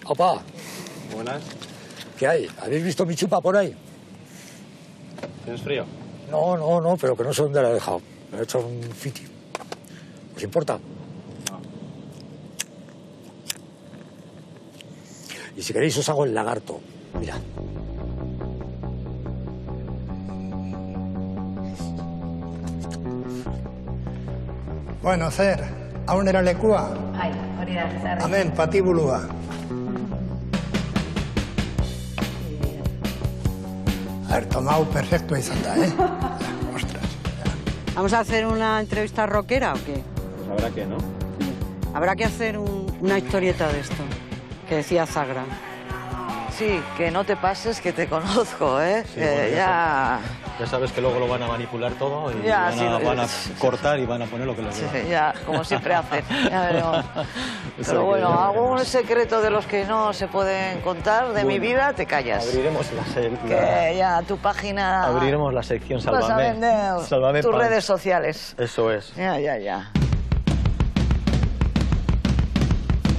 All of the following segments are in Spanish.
Opa. Buenas. ¿Qué hay? ¿Habéis visto mi chupa por ahí? ¿Tienes frío? No, pero que no sé dónde la he dejado. Me he hecho un fiti. ¿Os importa? No. Y si queréis os hago el lagarto. Mira. Bueno, zer, haunera lekua? Bai, hori da, zarri. Hemen, patibulua. A ver, tomau perfectua izan da, Ostras. ¿Vamos a hacer una entrevista rockera o qué? Pues habrá que, ¿no? Habrá que hacer una historieta de esto, que decía Zagra. Sí, que no te pases, que te conozco, ¿eh? Sí, bueno, ya... Ya sabes que luego lo van a manipular todo y Ya, van a cortar y van a poner lo que les Sí, dé. ya, como siempre hacen. Ya veremos. Eso Pero que- bueno, algún secreto de los que no se pueden contar de mi vida, te callas. Abriremos Que ya tu página... abriremos la sección Vas a Sálvame. vender Sálvame tus Punk. redes sociales. Eso es. Ya.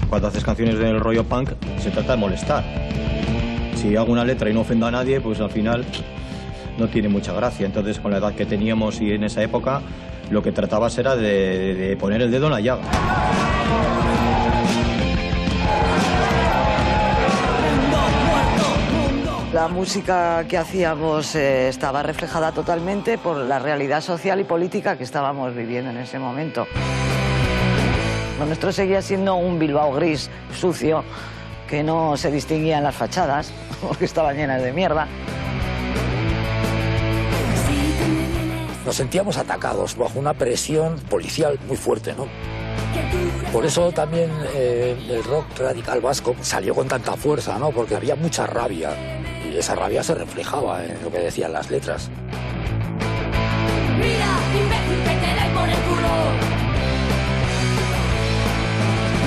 Cuando haces canciones del rollo punk, se trata de molestar. Si hago una letra y no ofendo a nadie, pues al final no tiene mucha gracia. Entonces, con la edad que teníamos y en esa época, lo que tratabas era de poner el dedo en la llaga. La música que hacíamos estaba reflejada totalmente por la realidad social y política que estábamos viviendo en ese momento. Lo nuestro seguía siendo un Bilbao gris, sucio, que no se distinguía en las fachadas, porque estaban llenas de mierda. Nos sentíamos atacados bajo una presión policial muy fuerte, ¿no? Por eso también el rock radical vasco salió con tanta fuerza, ¿no? Porque había mucha rabia y esa rabia se reflejaba en lo que decían las letras. Mira, imbécil, que te den por el culo.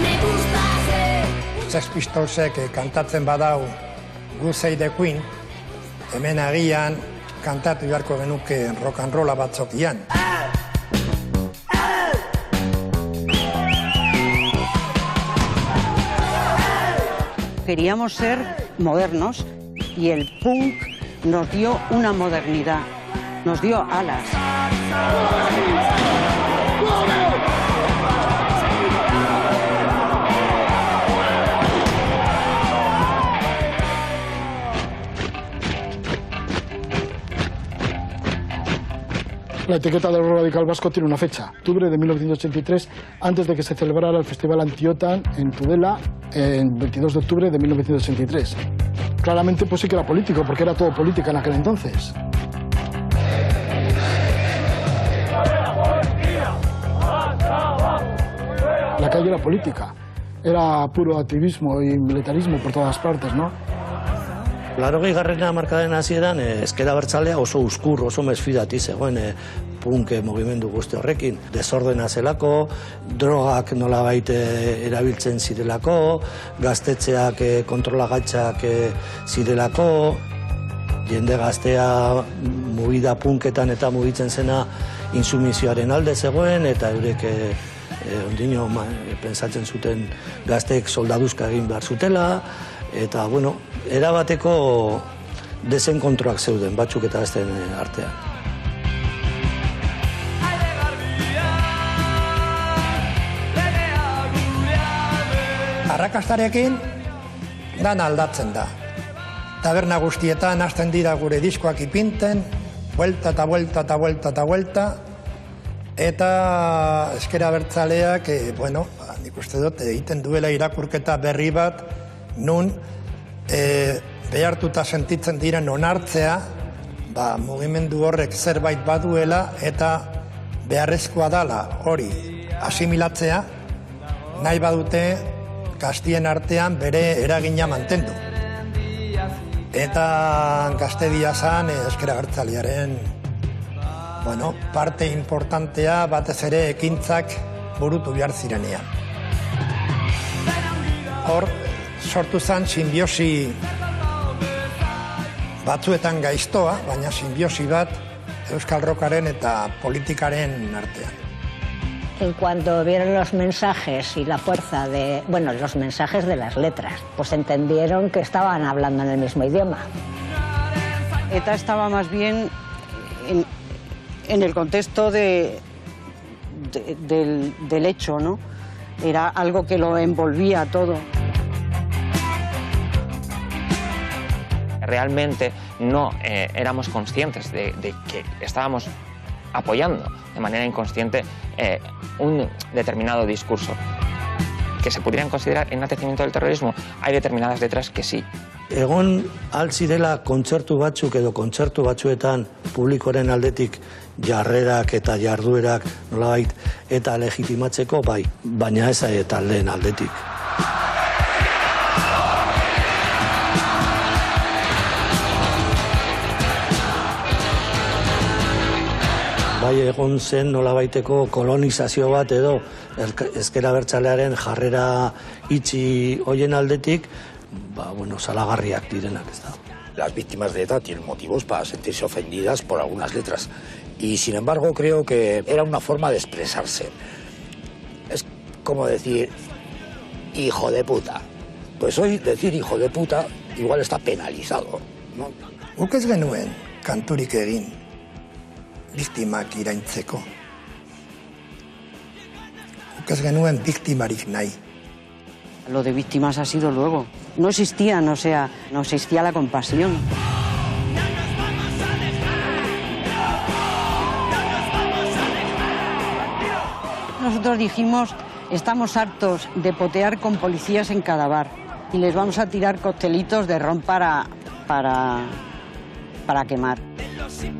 Me gusta ser... Sex Pistolsek kantatzen badau Good Save the Queen, hemen agian kantatu beharko genuke rock and rolla batzokian. Queríamos ser modernos y el punk nos dio una modernidad, nos dio alas. La etiqueta del rock radical vasco tiene una fecha, octubre de 1983, antes de que se celebrara el Festival Anti-OTAN en Tudela, el 22 de octubre de 1983. Claramente pues sí que era político, porque era todo política en aquel entonces. La calle era política, era puro activismo y militarismo por todas partes, ¿no? Laurogei garrena markadaren hasieran ezker abertzalea oso uzkur, oso mesfidati zegoen punk mugimendu guzti horrekin. Desordena zelako, drogak nolabait erabiltzen zirelako, gaztetxeak kontrolagatzak zirelako, jende gaztea mugida punketan eta mugitzen zena insumizioaren alde zegoen, eta eurek ondino pensatzen zuten gazteek soldaduzka egin behar zutela, eta, bueno, erabateko desenkontroak zeuden, batzuk eta besteen artean. Arrakastarekin dan aldatzen da. Taberna guztietan hasten dira gure diskoak ipinten, vuelta eta vuelta eta vuelta eta vuelta, eta ezker abertzaleak, bueno, nik uste dut, egiten duela irakurketa berri bat, nun behartuta sentitzen diren onartzea, mugimendu horrek zerbait baduela eta beharrezkoa dala hori asimilatzea, nahi badute gaztien artean bere eragina mantendu. Eta Gaztedia zan ezker abertzalearen parte importantea batez ere ekintzak burutu behar zirenean. Hor, sortu zen simbiosi batzuetan gaiztoa, baina simbiosi bat euskal rockaren eta politikaren artean. En cuanto vieron los mensajes y la fuerza de, bueno, los mensajes de las letras, pues entendieron que estaban hablando en el mismo idioma. ETA estaba más bien en el contexto del hecho, ¿no? Era algo que lo envolvía todo. Realmente no éramos conscientes de que estábamos apoyando de manera inconsciente un determinado discurso. Que se pudieran considerar enaltecimiento del terrorismo, hay determinadas letras que sí. Egon altzirela kontzertu batzuk edo kontzertu batzuetan publikoaren aldetik jarrerak eta jarduerak nolabait eta legitimatzeko bai, baina ez taldeen aldetik. Bai, egon zen nolabaiteko kolonizazio bat edo ezker abertzalearen jarrera itxi hoien aldetik, bueno, salagarriak direnak, ez da. Las víctimas de ETA tienen motivos para sentirse ofendidas por algunas letras y sin embargo creo que era una forma de expresarse. Es como decir hijo de puta. Pues hoy decir hijo de puta igual está penalizado, ¿no? Guk ez genuen kanturik egin biktimak iraintzeko. Guk ez genuen biktimarik nahi. Lo de víctimas ha sido luego. No existían, o sea, no existía la compasión. Nosotros dijimos, estamos hartos de potear con policías en cada bar y les vamos a tirar coctelitos de ron para quemar.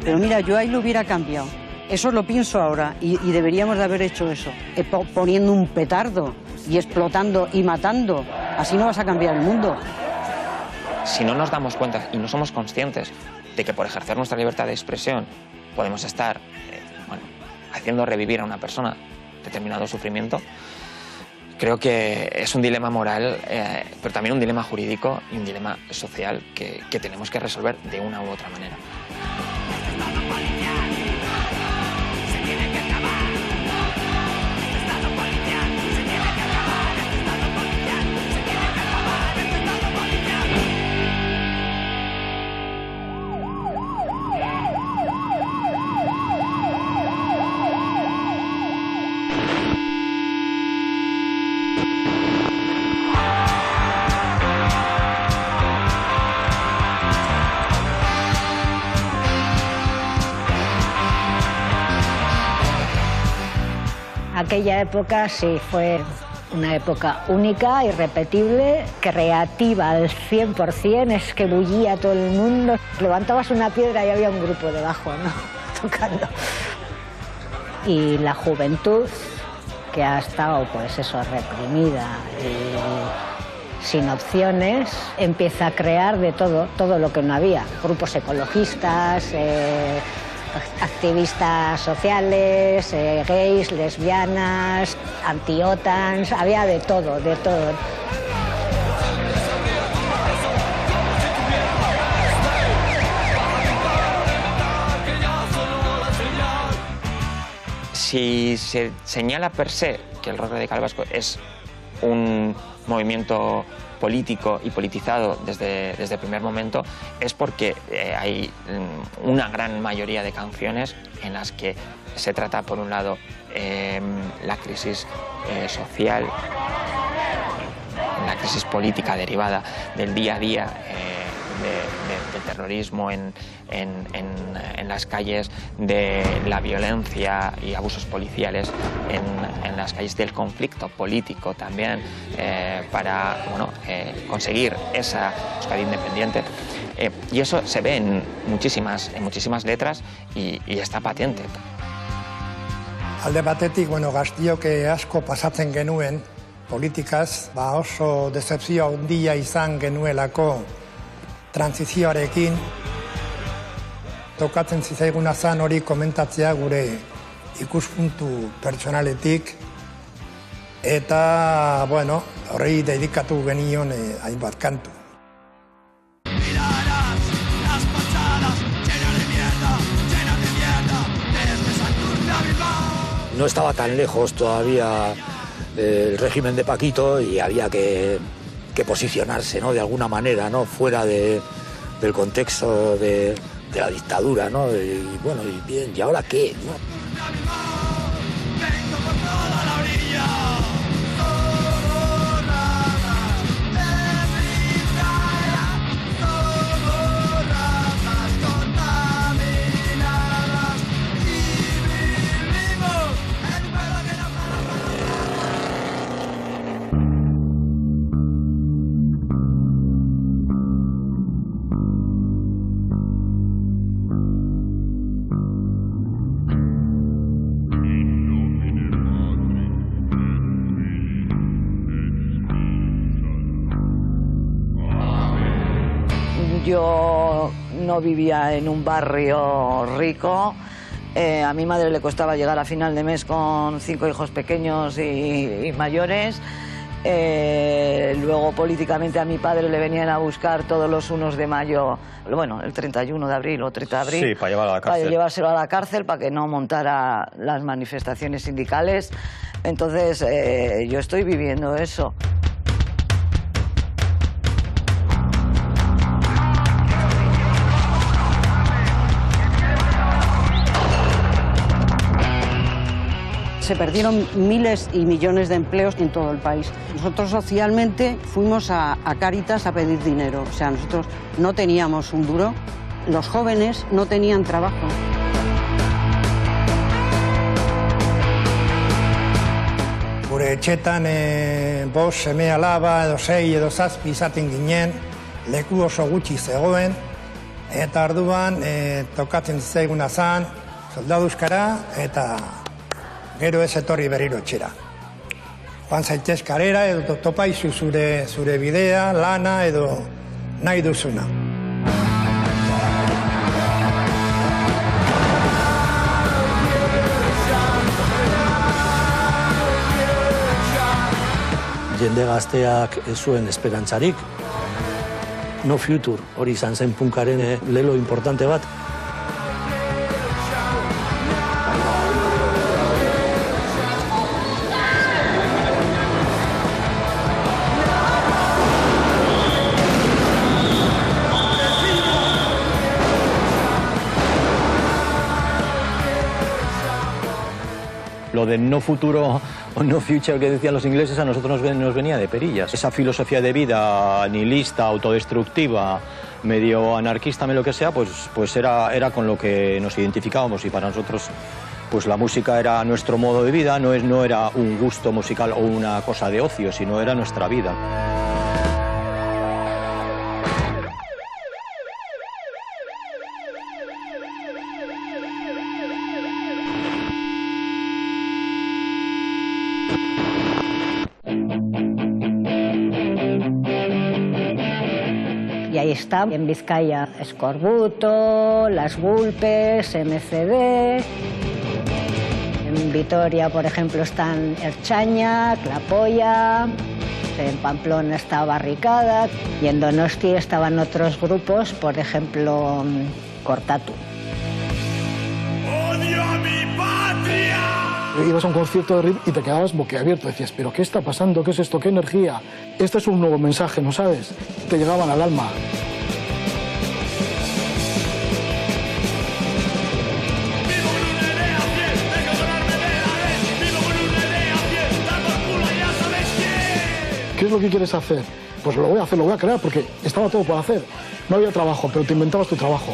Pero mira, yo ahí lo hubiera cambiado. Eso lo pienso ahora y deberíamos de haber hecho eso. Poniendo un petardo y explotando y matando. Así no vas a cambiar el mundo. Si no nos damos cuenta y no somos conscientes de que por ejercer nuestra libertad de expresión podemos estar haciendo revivir a una persona determinado sufrimiento, creo que es un dilema moral, pero también un dilema jurídico y un dilema social que tenemos que resolver de una u otra manera. Aquella época sí fue una época única, irrepetible, creativa al 100%, es que bullía todo el mundo. Levantabas una piedra y había un grupo debajo, ¿no? Tocando. Y la juventud, que ha estado, pues eso, reprimida y sin opciones, empieza a crear de todo lo que no había. Grupos ecologistas, activistas sociales, gays, lesbianas, anti-OTAN, había de todo, de todo. Si se señala per se que el rock radical vasco es un movimiento político y politizado desde el primer momento, es porque hay una gran mayoría de canciones en las que se trata, por un lado, la crisis social, la crisis política derivada del día a día del terrorismo en las calles, de la violencia y abusos policiales en las calles, del conflicto político también, para conseguir esa Euskadi independiente. Y eso se ve en muchísimas letras y está patente. Alde batetik, gaztiok asko pasatzen genuen politikaz, oso decepzio handia izan genuelako transizioarekin. Tokatzen zitzaiguna zan hori komentatzea gure ikuspuntu pertsonaletik, eta, horri dedikatu genion hainbat kantu. no estaba tan lejos todavía el régimen de Paquito y había que posicionarse, ¿no? De alguna manera, ¿no? Fuera del contexto de la dictadura, ¿no? Y bueno, y bien, ¿y ahora qué? ¿No? Yo no vivía en un barrio rico. A mi madre le costaba llegar a final de mes con 5 hijos pequeños y mayores. Luego políticamente a mi padre le venían a buscar todos los 1 de mayo, bueno, el 31 de abril o 30 de abril. Sí, para llevarlo a la cárcel. Para llevárselo a la cárcel, para que no montara las manifestaciones sindicales. Entonces, yo estoy viviendo eso. Se perdieron miles y millones de empleos en todo el país. Nosotros socialmente fuimos a Cáritas a pedir dinero. O sea, nosotros no teníamos un duro. Los jóvenes no tenían trabajo. Gure etxetan bost seme alaba edo 6 edo 7 izaten ginen, leku oso gutxi zegoen, eta orduan tokatzen zaiguna zan, soldaduzkara eta gero ez etorri berriro etxera. Joan zaitez karera edo topaizu zure bidea, lana edo nahi duzuna. Jende gazteak ez zuen esperantzarik. No Future, hori izan zen punkaren lelo importante bat. Lo de no futuro o no future que decían los ingleses a nosotros nos venía de perillas. Esa filosofía de vida nihilista, autodestructiva, medio anarquista, lo que sea, pues era con lo que nos identificábamos y para nosotros pues la música era nuestro modo de vida, no era un gusto musical o una cosa de ocio, sino era nuestra vida. Y ahí está, en Vizcaya, Escorbuto, Las Vulpes, MCD. En Vitoria, por ejemplo, están Erchañac, La Polla. En Pamplona está Barricada. Y en Donosti estaban otros grupos, por ejemplo, Cortatu. ¡Odio a mi patria! Ibas a un concierto de RIP y te quedabas boquiabierto. Decías, ¿pero qué está pasando? ¿Qué es esto? ¿Qué energía? Este es un nuevo mensaje, ¿no sabes? Te llegaban al alma. ¿Qué es lo que quieres hacer? Pues lo voy a hacer, lo voy a crear, porque estaba todo por hacer. No había trabajo, pero te inventabas tu trabajo.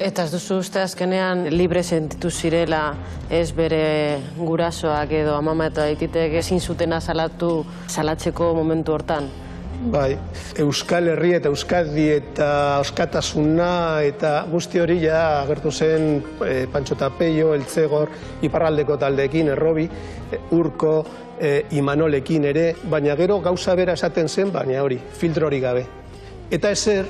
Eta ez duzu uste azkenean libre sentitu zirela ez bere gurasoak edo amama eta aititek ezin zutena salatzeko momentu hortan? Bai, Euskal Herria eta Euskadi eta Euskatasuna eta guzti hori ja agertu zen Pantxo eta Peio, Eltzegor, iparraldeko taldeekin, Errobi, Urko, Imanolekin ere, baina gero gauza bera esaten zen, baina hori, filtro hori gabe. Eta ezer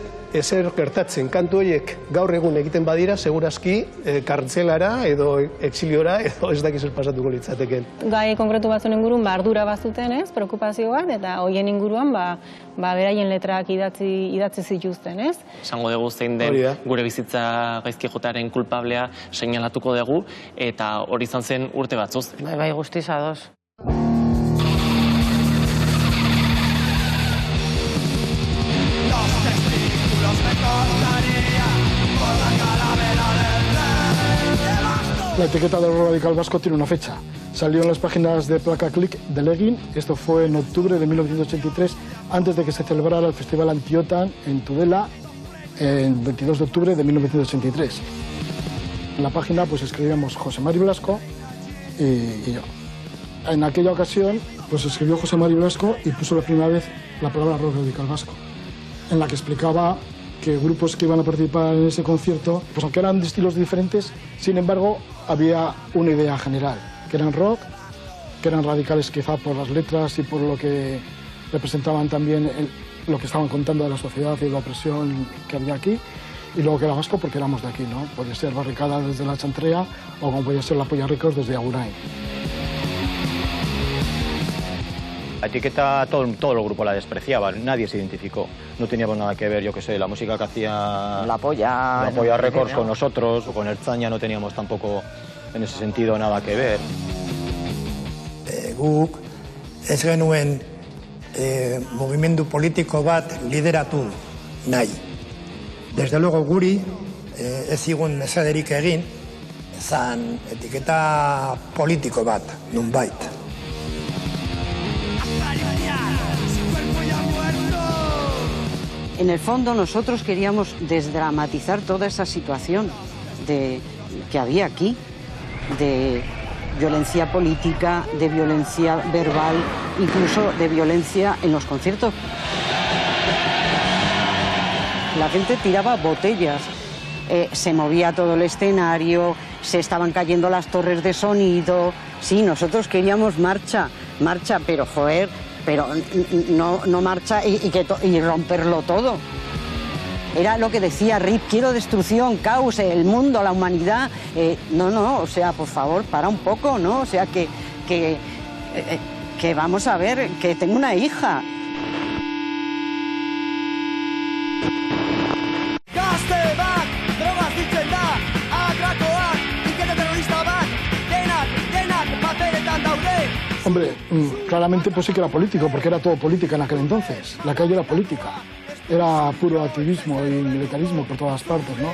gertatzen, kantu horiek gaur egun egiten badira, segurazki kartzelara edo exiliora edo ez dakiz pasatuko litzateken. Gai konkretu batzuen ingurun ardura bazuten, ez, preokupazio bat, eta hoien inguruan beraien letrak idatzi zituzten, ez? Esango dugu zein den gure bizitza gaizki jotearen kulpablea seinalatuko dugu, eta hori izan zen urte batzuz. Bai, guztiz ados. La etiqueta del rock radical vasco tiene una fecha. Salió en las páginas de Placa Click de Leggin. Esto fue en octubre de 1983, antes de que se celebrara el Festival Anti-OTAN en Tudela, el 22 de octubre de 1983. En la página pues escribíamos José Mari Blasco y yo. En aquella ocasión pues escribió José Mari Blasco y puso la primera vez la palabra rock radical vasco, en la que explicaba que grupos que iban a participar en ese concierto, pues aunque eran de estilos diferentes, sin embargo, había una idea general, que eran rock, que eran radicales quizá por las letras y por lo que representaban también lo que estaban contando de la sociedad y la opresión que había aquí, y luego que era vasco porque éramos de aquí, ¿no? Podía ser Barricada desde la Chantrea o como podía ser la Polla Records desde Agurain. La etiqueta, todo el grupo la despreciaba, nadie se identificó. No teníamos nada que ver, yo qué sé, la música que hacía La Polla Records con nosotros, o con Ertzaina no teníamos tampoco en ese sentido nada que ver. Guk ez genuen mugimendu politiko bat lideratu nahi. Desde luego guri ez zigun mesederik egin, zan etiketa politiko bat, nunbait. En el fondo nosotros queríamos desdramatizar toda esa situación que había aquí, de violencia política, de violencia verbal, incluso de violencia en los conciertos. La gente tiraba botellas, se movía todo el escenario, se estaban cayendo las torres de sonido. Sí, nosotros queríamos marcha, pero joder, pero no marcha y romperlo todo. Era lo que decía Rip, quiero destrucción, caos, el mundo, la humanidad. No, o sea, por favor, para un poco, ¿no? O sea, que vamos a ver, que tengo una hija. Hombre, claramente pues sí que era político, porque era todo política en aquel entonces. La calle era política. Era puro activismo y militarismo por todas partes, ¿no?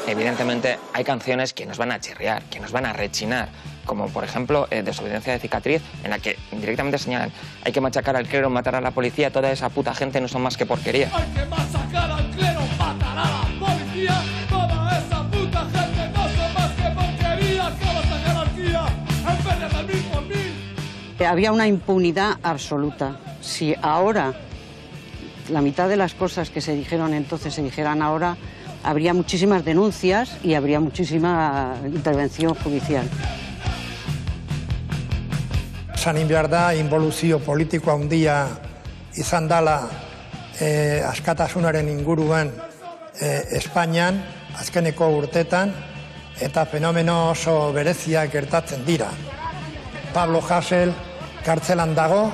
Evidentemente hay canciones que nos van a chirriar, que nos van a rechinar, como por ejemplo Desobediencia de cicatriz, en la que directamente señalan hay que machacar al clero, matar a la policía, toda esa puta gente no son más que porquería. Hay que machacar al clero, matar a la policía, toda esa puta gente no son más que porquería, acaba esta jerarquía, en vez de mil por mil. Había una impunidad absoluta. Si ahora la mitad de las cosas que se dijeron entonces se dijeran ahora, habría muchísimas denuncias y habría muchísima intervención judicial. Esan behar da, involuzio politiko handia izan dela askatasunaren inguruan Espainian, azkeneko urtetan, eta fenomeno oso bereziak gertatzen dira. Pablo Hasél kartzelan dago,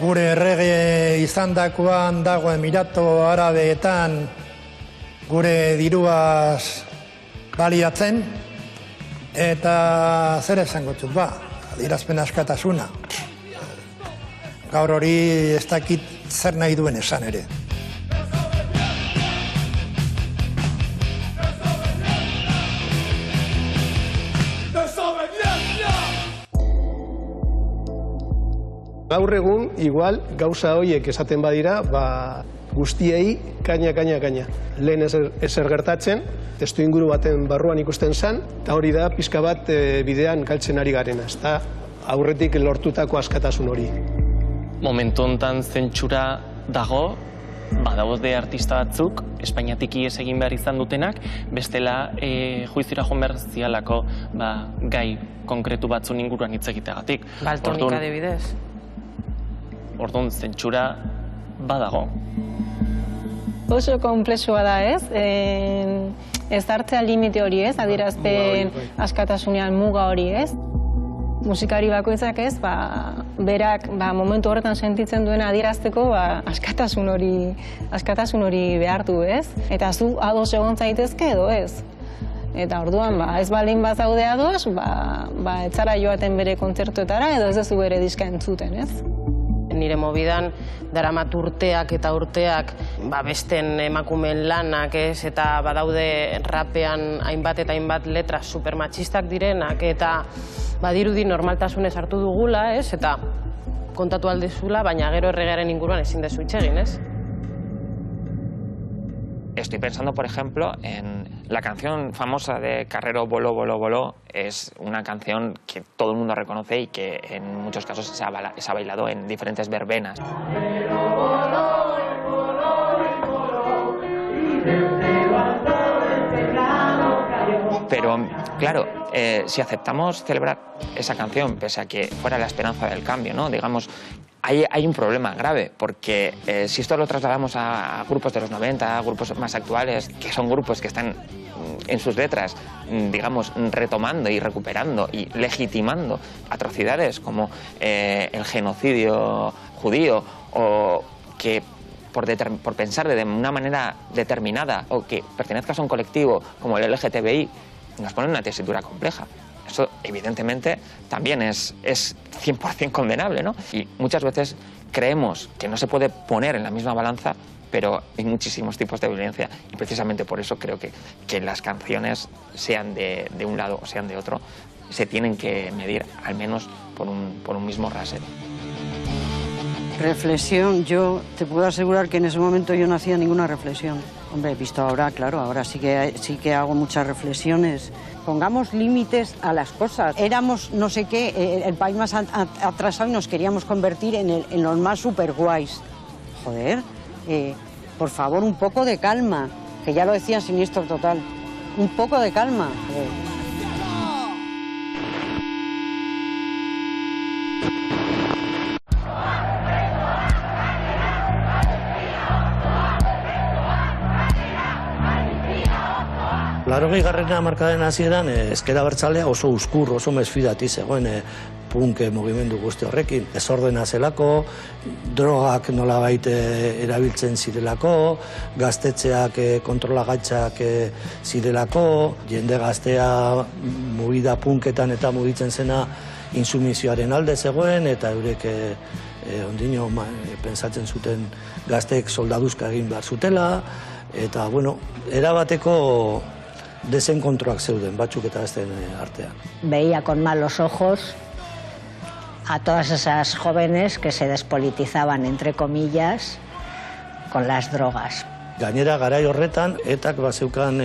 gure errege izandakoan dago Emirato Arabeetan gure diruaz baliatzen, eta zer esango txut ba, adierazpen askatasuna. Gaur hori ez dakit zer nahi duen esan ere. Gaur egun, igual, gauza horiek esaten badira, guztiei kaina. Lehen ezer gertatzen, testu inguru baten barruan ikusten zen, eta hori da pixka bat bidean galtzen ari garena, ezta aurretik lortutako askatasun hori. Momentu honetan zentsura dago, badaude artista batzuk, Espainiatik ihes egin behar izan dutenak, bestela juizira joan behar zialako gai konkretu batzun inguruan hitz egiteagatik. Baltonik adibidez. Orduan, zentsura badago. Oso komplexua da, ez? Ez hartzea limite hori, ez? Adierazpen askatasunean muga hori, ez? Musikari bakoitzak ez, berak momentu horretan sentitzen duena adierazteko askatasun hori behar du, ez? Eta zu ados egon zaitezke edo ez. Eta orduan, ez balin bazaude ados, ez zara joaten bere kontzertuetara edo ez duzu bere diska entzuten, ez? Nire mobidan daramat urteak eta urteak besten emakumeen lanak, ez? Eta badaude rapean hainbat eta hainbat letra supermatxistak direnak eta badirudi normaltasunez hartu dugula, ez? Eta kontatu aldezula, baina gero erregearen inguruan ezin dezu hitz egin, ez? Estoy pensando, por ejemplo, en la canción famosa de Carrero, Voló, Voló, Voló. Es una canción que todo el mundo reconoce y que en muchos casos se ha bailado en diferentes verbenas. Pero, claro, si aceptamos celebrar esa canción, pese a que fuera la esperanza del cambio, ¿no? Digamos, hay un problema grave, porque si esto lo trasladamos a grupos de los 90, a grupos más actuales, que son grupos que están en sus letras, digamos, retomando y recuperando y legitimando atrocidades como el genocidio judío, o que por pensar de una manera determinada o que pertenezcas a un colectivo como el LGTBI, nos pone en una tesitura compleja. Eso, evidentemente, también es 100% condenable, ¿no? Y muchas veces creemos que no se puede poner en la misma balanza, pero hay muchísimos tipos de violencia. Y precisamente por eso creo que las canciones, sean de un lado o sean de otro, se tienen que medir al menos por un mismo rasero. Reflexión, yo te puedo asegurar que en ese momento yo no hacía ninguna reflexión. Hombre, visto ahora, claro, ahora sí que hago muchas reflexiones. Pongamos límites a las cosas. Éramos no sé qué, el país más atrasado y nos queríamos convertir en los más super guays. Joder, por favor, un poco de calma, que ya lo decía Siniestro Total. Un poco de calma. Laurogeigarren hamarkadaren hasieran ezker abertzalea oso uzkur, oso mesfidati zegoen punk mugimendu guzti horrekin. Desordena zelako, drogak nolabait erabiltzen zirelako, gaztetxeak kontrolagaitzak zirelako, jende gaztea mugida punketan eta mugitzen zena insumizioaren alde zegoen, eta eurek ondino pensatzen zuten gazteek soldaduzka egin behar zutela, eta, bueno, erabateko desenkontroak zeuden, batzuk eta besteen artean. Veía con malos ojos a todas esas jóvenes que se despolitizaban, entre comillas, con las drogas. Gainera, garai horretan, etak bazeukan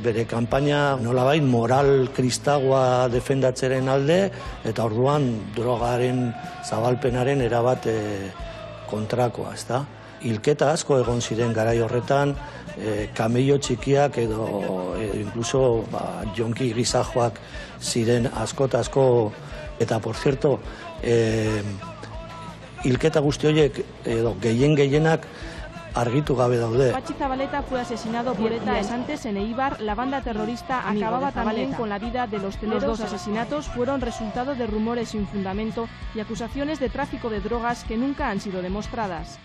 bere kanpaina nolabait moral kristagoa defendatzeren alde, eta orduan drogaren zabalpenaren erabat kontrakoa, ezta? Hilketa asko egon ziren garai horretan, kamello txikiak edo incluso jonki gizajoak ziren asko, eta, por cierto, hilketa guzti horiek edo gehienak argitu gabe daude. Patxi Zabaleta fue asesinado por ETA antes en Eibar. La banda terrorista acababa también con la vida de los hosteleros. Los dos asesinatos fueron resultado de rumores sin fundamento y acusaciones de tráfico de drogas que nunca han sido demostradas.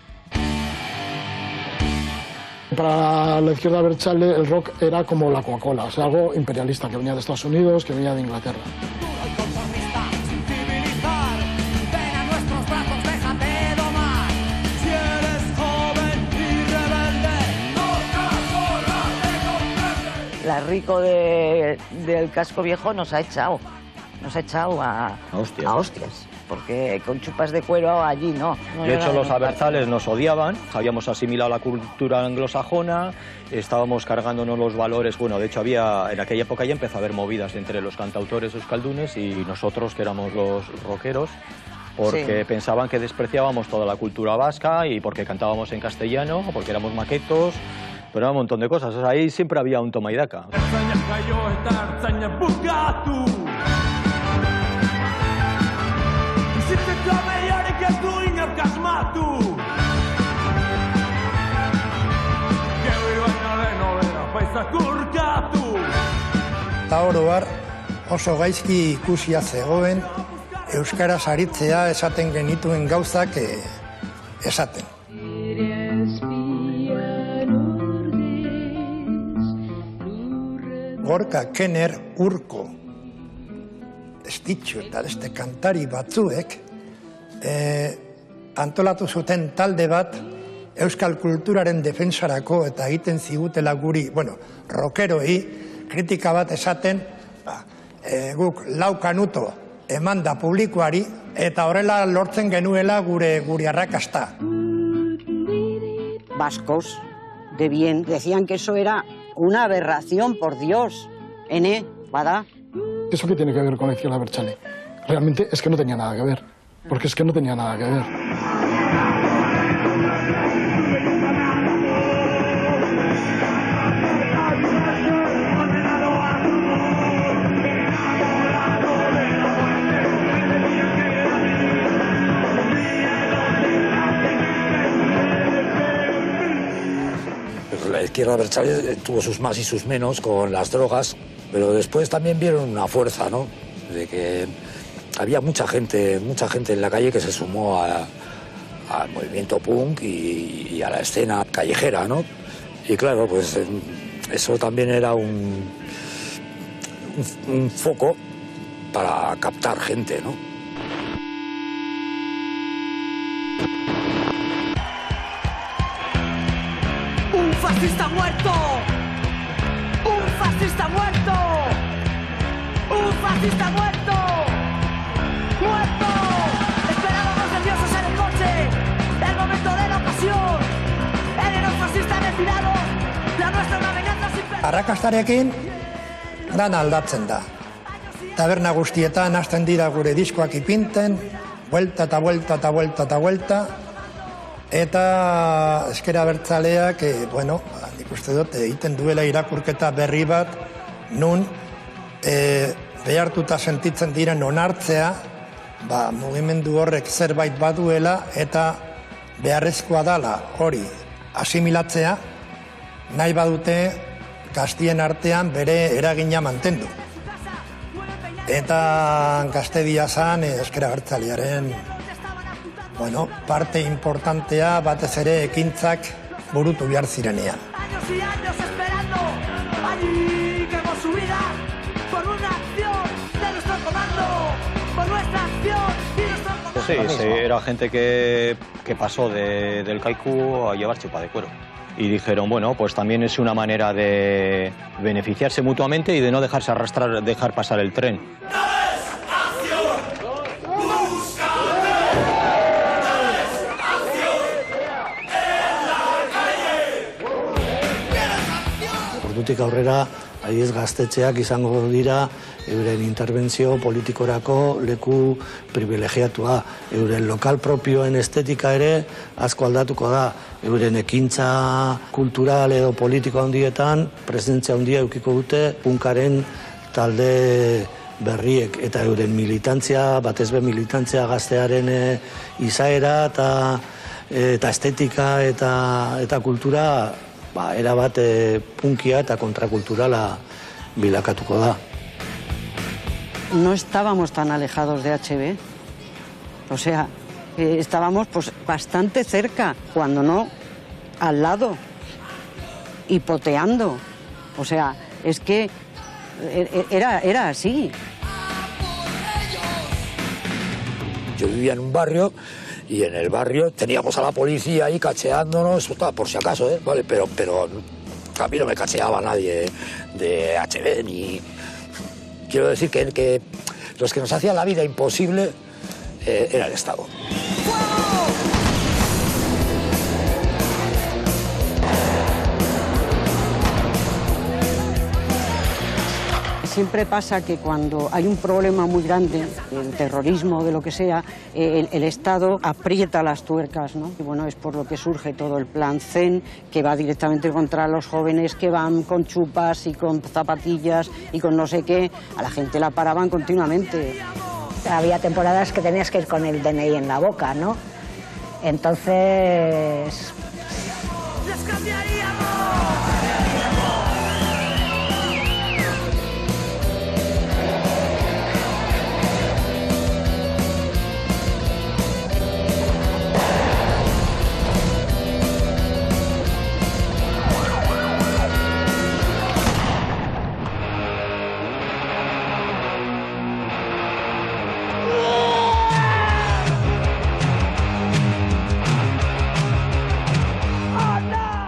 Para la izquierda abertzale el rock era como la Coca-Cola, o sea, algo imperialista, que venía de Estados Unidos, que venía de Inglaterra. La Rico del casco viejo nos ha echado a hostias. porque con chupas de cuero allí no. De hecho, los abertzales nos odiaban, habíamos asimilado la cultura anglosajona, estábamos cargándonos los valores. Bueno, de hecho, en aquella época ya empezó a haber movidas entre los cantautores euskaldunes y nosotros, que éramos los rockeros, porque pensaban que despreciábamos toda la cultura vasca y porque cantábamos en castellano, porque éramos maquetos, pero era un montón de cosas. O sea, ahí siempre había un toma y daca. Eta oro har, oso gaizki ikusia zegoen euskaraz aritzea esaten genituen gauzak esaten. Gorka Kenner Urko estitxu eta beste kantari batzuek antolatu zuten talde bat euskal kulturaren defensarako eta egiten zigutela guri, rockeroi, kritika bat esaten, guk lau kanuto eman da publikoari eta horrela lortzen genuela gure arrakasta. Vascos, de bien, decían que eso era una aberración, por Dios. ¿Bada? ¿Eso qué tiene que ver con la izquierda abertzale? Realmente es que no tenía nada que ver, porque es que no tenía nada que ver. La izquierda abertzale tuvo sus más y sus menos con las drogas, pero después también vieron una fuerza, ¿no? De que había mucha gente en la calle que se sumó al movimiento punk y a la escena callejera, ¿no? Y claro, pues eso también era un foco para captar gente, ¿no? ¡Un fascista muerto! ¡Un fascista muerto! ¡Un fascista muerto! ¡Muerto! Esperábamos nerviosos en el coche. El momento de la ocasión. Eran los fascistas retirados. La nuestra una venganza sin perdón. Arrakastarekin dana aldatzen da. Taberna guztietan hasten dira gure diskoak ipinten, vuelta eta vuelta eta vuelta eta vuelta. Eta ezkera abertzaleak, nik uste dut, egiten duela irakurketa berri bat, nun behartuta sentitzen diren onartzea, mugimendu horrek zerbait baduela eta beharrezkoa dala hori asimilatzea, nahi badute gaztien artean bere eragina mantendu. Eta Gaztedia zan ezkera abertzalearen parte importantea batez ere ekintzak burutu behar zirenean. Años y años esperando. Allí quemó su vida por una acción de nuestro comando. Por nuestra acción y nuestro comando. Sí, era gente que pasó del kaiku a llevar chupa de cuero. Y dijeron, pues también es una manera de beneficiarse mutuamente y de no dejarse arrastrar, dejar pasar el tren. Ordutik aurrera, adiez gaztetxeak izango dira euren interbentzio politikorako leku privilegiatua. Euren lokal propioen estetika ere asko aldatuko da. Euren ekintza kultural edo politiko handietan presentzia handia eukiko dute punkaren talde berriek. Eta euren militantzia, batez be militantzia gaztearen izaera eta estetika eta kultura erabat punkia eta kontrakulturala bilakatuko da. No estábamos tan alejados de HB. O sea, estábamos bastante cerca, cuando no al lado, hipoteando. O sea, es que era así. Yo vivía en un barrio y en el barrio teníamos a la policía ahí cacheándonos, por si acaso, ¿vale? Pero a mí no me cacheaba nadie de HB ni... Quiero decir que los que nos hacían la vida imposible era el Estado. Siempre pasa que cuando hay un problema muy grande, el terrorismo o de lo que sea, el Estado aprieta las tuercas, ¿no? Y bueno, es por lo que surge todo el plan Zen, que va directamente contra los jóvenes que van con chupas y con zapatillas y con no sé qué. A la gente la paraban continuamente. Había temporadas que tenías que ir con el DNI en la boca, ¿no? Entonces... ¡Les cambiaríamos!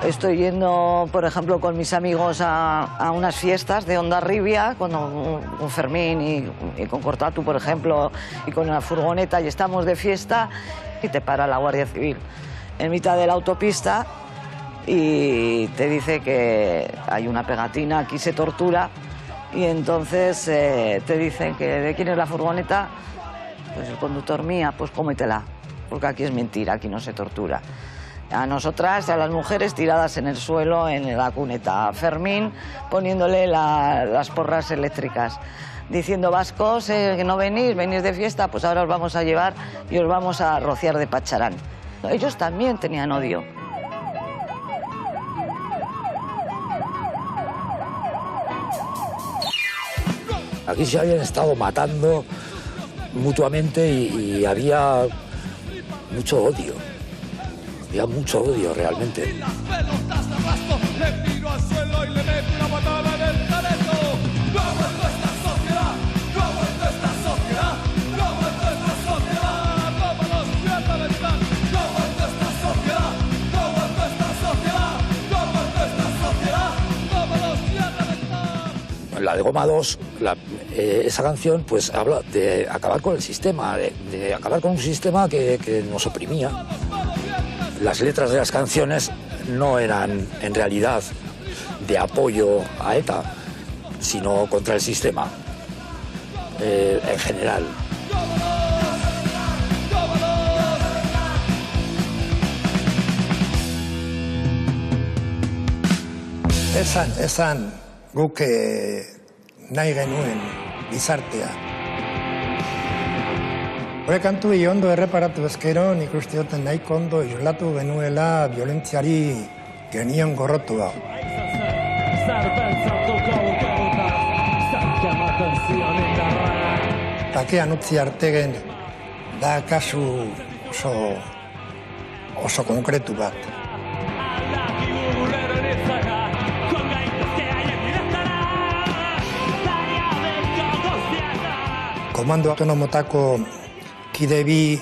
Estoy yendo, por ejemplo, con mis amigos a unas fiestas de Hondarribia, con Fermín y con Cortatu, por ejemplo, y con una furgoneta, y estamos de fiesta y te para la Guardia Civil en mitad de la autopista y te dice que hay una pegatina, aquí se tortura, y entonces te dicen que ¿de quién es la furgoneta? Pues el conductor mía, pues cómetela, porque aquí es mentira, aquí no se tortura. A nosotras, a las mujeres tiradas en el suelo, en la cuneta. A Fermín poniéndole las porras eléctricas, diciendo: vascos, que no venís de fiesta, pues ahora os vamos a llevar y os vamos a rociar de pacharán. Ellos también tenían odio. Aquí se habían estado matando mutuamente y había mucho odio. Había mucho odio realmente. Las pelotas de rastro, le tiro al suelo y le meto una patada en el careto. No ha vuelto esta sociedad, no ha vuelto esta sociedad, no ha vuelto esta sociedad. Vámonos, mierda mental. No ha vuelto esta sociedad, no ha vuelto esta sociedad, no ha vuelto esta sociedad. Vámonos, mierda mental. La de Goma 2, esa canción pues habla de acabar con el sistema, de acabar con un sistema que nos oprimía. Las letras de las canciones no eran en realidad de apoyo a ETA, sino contra el sistema en general. Esan guk nahi genuen gizartea. Hore kantuei ondo erreparatu ezkero, nik uste duten nahiko ondo islatu genuela violentziari genion gorrotua. Bakean utzi artegen da kasu oso konkretu bat. Komando autonomotako kide bi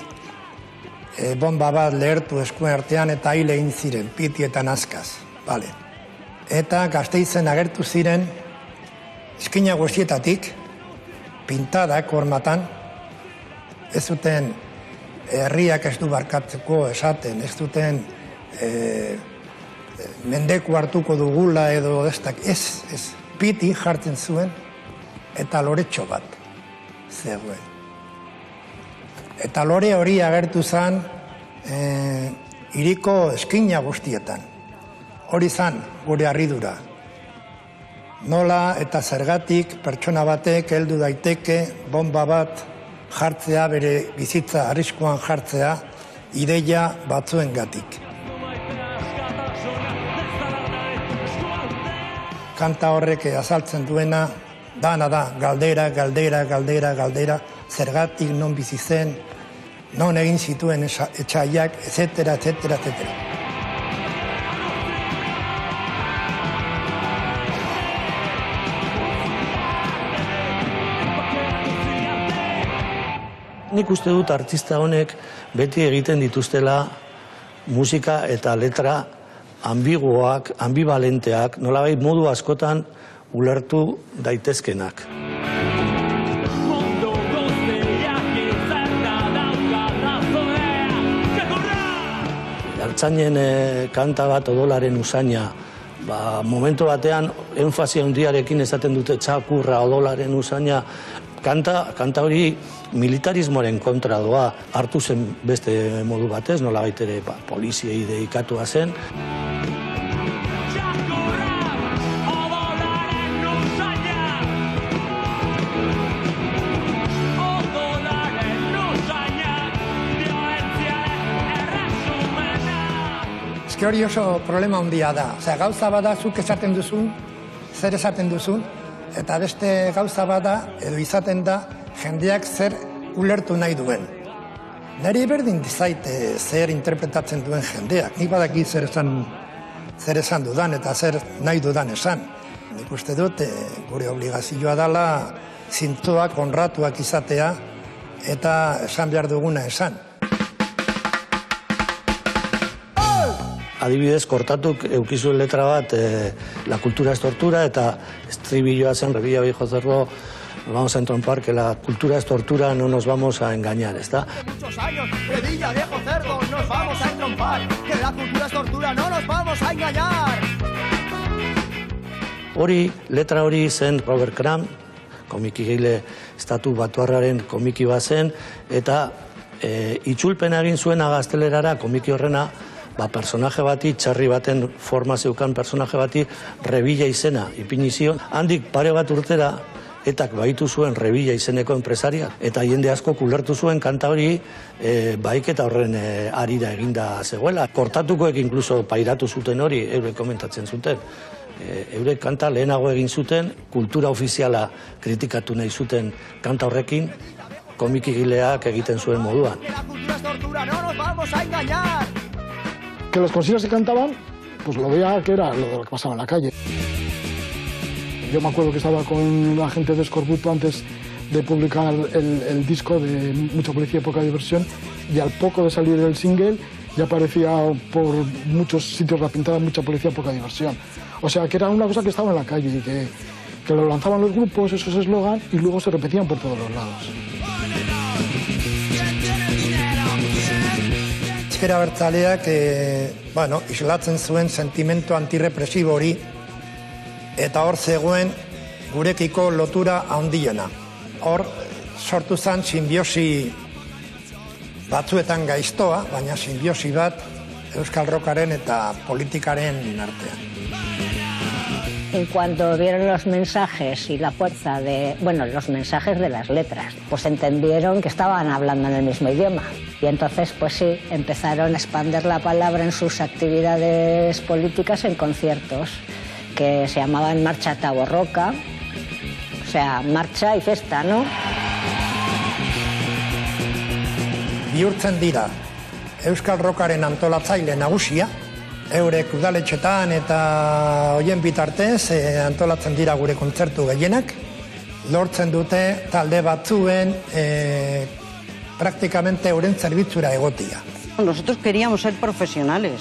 bomba bat lehertu eskuen artean eta hil egin ziren, Piti eta Nazkaz. Vale. Eta Gasteizen agertu ziren eskina guztietatik, pintadak hormatan, ez zuten herriak ez du barkatzeko esaten, ez duten mendeku hartuko dugula edo ez, Piti jartzen zuen eta loretxo bat zegoen. Eta lore hori agertu zen hiriko eskina guztietan. Hori zen gure harridura. Nola eta zergatik pertsona batek heldu daiteke bomba bat jartzea, bere bizitza arriskuan jartzea, ideia batzuengatik. Kanta horrek azaltzen duena, dana da, galdera, galdera, galdera, galdera, zergatik non bizi zen, non egin zituen etxaiak, etcétera, etcétera, etcétera. Nik uste dut artista honek beti egiten dituztela musika eta letra ambiguoak, ambivalenteak, nolabait modu askotan ulertu daitezkenak. ertzainen kanta bat odolaren usaina. Momentu batean, enfasi handiarekin esaten dute txakurra, odolaren usaina, kanta hori militarismoaren kontra doa, hartu zen beste modu batez, nola baitere poliziei deikatua zen. Hori oso problema handia da. Gauza bada zuk esaten duzun, zer esaten duzun, eta beste gauza bada, edo izaten da, jendeak zer ulertu nahi duen. Neri berdin dizaite zer interpretatzen duen jendeak. Nik badaki zer esan dudan eta zer nahi dudan esan. Nik uste dut, gure obligazioa dela, zintzoak, honratuak izatea, eta esan behar duguna esan. Adibidez, Kortatuk eukizuen letra bat, la cultura es tortura, eta estribilloa zen, Revilla Viejo Cerdo, vamos a entrompar que la cultura es tortura, no nos vamos a engañar, ¿está? Muchos años, Revilla Viejo Cerdo, nos vamos a entrompar, que la cultura es tortura, no nos vamos a engañar. Letra hori zen Robert Crumb, komikigile estatu batuarraren komiki bat zen, eta itzulpena egin zuen gaztelerara komiki horrena, personaje bati, txarri baten forma zeukan personaje bati, Revilla izena ipini zion. Handik pare bat urtera, etak baitu zuen Revilla izeneko enpresaria, eta jende asko ulertu zuen kanta hori baiketa horren arira eginda zegoela. Kortatukoek inkluso pairatu zuten hori, eurek komentatzen zuten. Eurek kanta lehenago egin zuten, kultura ofiziala kritikatu nahi zuten kanta horrekin, komikigileak egiten zuen moduan. La cultura es tortura, no nos vamos a engañar. Que las consignas se cantaban, pues lo veía que era lo que pasaba en la calle. Yo me acuerdo que estaba con la gente de Escorbuto antes de publicar el disco de Mucha Policía y Poca Diversión, y al poco de salir el single ya aparecía por muchos sitios la pintada Mucha Policía y Poca Diversión. O sea, que era una cosa que estaba en la calle y que lo lanzaban los grupos, esos eslogan, y luego se repetían por todos los lados. Ezker Abertzaleak, islatzen zuen sentimentu antirrepresibo hori, eta hor zegoen gurekiko lotura handiena. Hor sortu zen simbiosi batzuetan gaiztoa, baina simbiosi bat euskal rockaren eta politikaren artean. En cuanto vieron los mensajes y la fuerza los mensajes de las letras, pues entendieron que estaban hablando en el mismo idioma. Y entonces, pues sí, empezaron a expandir la palabra en sus actividades políticas en conciertos, que se llamaban Marcha Taborroca, o sea, marcha y festa, ¿no? Bihurtzen dira, euskal rockaren antolatzaile nagusia, eurek udaletxetan eta hoien bitartez antolatzen dira gure kontzertu gehienak, lortzen dute talde batzuen prácticamente euren zerbitzura egotia. Nosotros queríamos ser profesionales